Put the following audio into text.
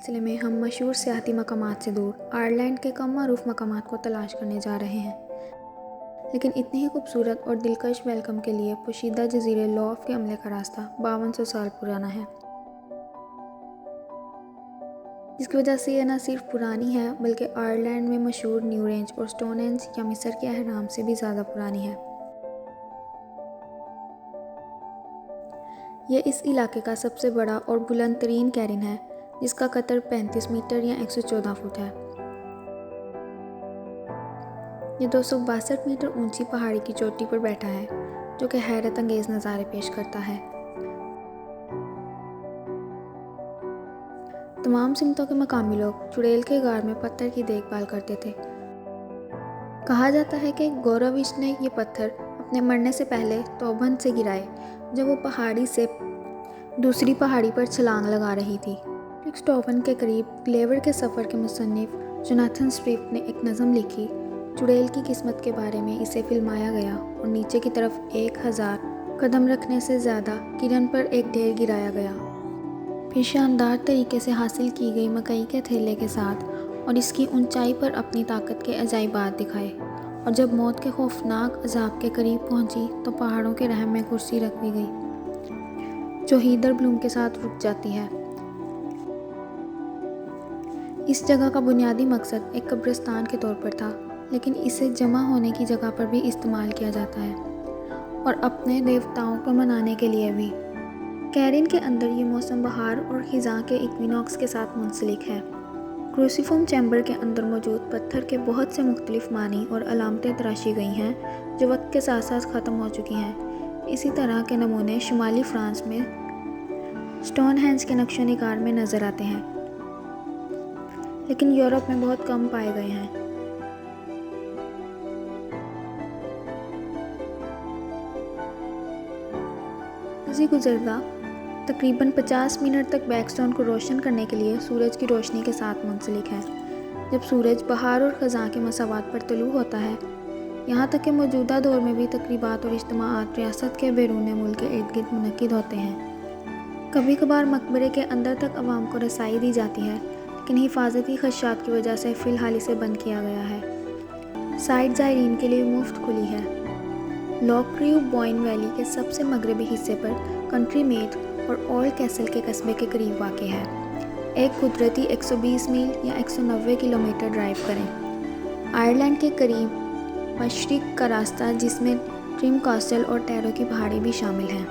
سلسلے میں ہم مشہور سیاحتی مقامات سے دور آئرلینڈ کے کم معروف مقامات کو تلاش کرنے جا رہے ہیں، لیکن اتنی ہی خوبصورت اور دلکش ویلکم کے لیے پوشیدہ جزیرے لوف کے عملے کا راستہ 5200 سال پرانا ہے، جس کی وجہ سے یہ نہ صرف پرانی ہے بلکہ آئرلینڈ میں مشہور نیو رینج اور سٹون ہینج یا مصر کے اہرام سے بھی زیادہ پرانی ہے۔ یہ اس علاقے کا سب سے بڑا اور بلند ترین کیرن ہے، جس کا قطر 35 میٹر یا 114 فٹ ہے۔ یہ 262 میٹر اونچی پہاڑی کی چوٹی پر بیٹھا ہے، جو کہ حیرت انگیز نظارے پیش کرتا ہے۔ تمام سمتوں کے مقامی لوگ چڑیل کے غار میں پتھر کی دیکھ بھال کرتے تھے۔ کہا جاتا ہے کہ گوروویچ نے یہ پتھر اپنے مرنے سے پہلے توبند سے گرائے جب وہ پہاڑی سے دوسری پہاڑی پر چھلانگ لگا رہی تھی۔ ٹوبند کے قریب گلیور کے سفر کے مصنف جوناتھن سوئفٹ نے ایک نظم لکھی۔ چڑیل کی قسمت کے بارے میں اسے فلمایا گیا اور نیچے کی طرف 1000 قدم رکھنے سے زیادہ کرن پر ایک ڈھیر گرایا گیا، پھر شاندار طریقے سے حاصل کی گئی مکئی کے تھیلے کے ساتھ اور اس کی اونچائی پر اپنی طاقت کے عجائبات دکھائے، اور جب موت کے خوفناک عذاب کے قریب پہنچی تو پہاڑوں کے رحم میں کرسی رکھ دی گئی جو ہیدر بلوم کے ساتھ رک جاتی ہے۔ اس جگہ کا بنیادی مقصد ایک قبرستان کے طور پر تھا، لیکن اسے جمع ہونے کی جگہ پر بھی استعمال کیا جاتا ہے اور اپنے دیوتاؤں کو منانے کے لیے بھی۔ کیرن کے اندر یہ موسم بہار اور خزاں کے ایکوینوکس کے ساتھ منسلک ہے۔ کروسیفرم چیمبر کے اندر موجود پتھر کے بہت سے مختلف معنی اور علامتیں تراشی گئی ہیں جو وقت کے ساتھ ساتھ ختم ہو چکی ہیں۔ اسی طرح کے نمونے شمالی فرانس میں سٹون ہینج کے نقش و نگار میں نظر آتے ہیں، لیکن یورپ میں بہت کم پائے گئے ہیں۔ گزردہ تقریباً 50 منٹ تک بیک سٹون کو روشن کرنے کے لیے سورج کی روشنی کے ساتھ منسلک ہے۔ جب سورج بہار اور خزاں کے مساوات پر طلوع ہوتا ہے، یہاں تک کہ موجودہ دور میں بھی تقریبات اور اجتماعات ریاست کے بیرون ملک کے ارد گرد منعقد ہوتے ہیں۔ کبھی کبھار مقبرے کے اندر تک عوام کو رسائی دی جاتی ہے، لیکن حفاظتی خدشات کی وجہ سے فی الحال اسے بند کیا گیا ہے۔ سائٹ زائرین کے لیے مفت کھلی ہے۔ لاک کریو بوئن ویلی کے سب سے مغربی حصے پر کنٹری میٹ اور اولڈ کیسل کے قصبے کے قریب واقع ہے۔ ایک قدرتی 120 میل یا 190 کلومیٹر ڈرائیو کریں۔ آئرلینڈ کے قریب مشرق کا راستہ، جس میں ٹرم کاسٹل اور ٹیرو کی پہاڑی بھی شامل ہیں۔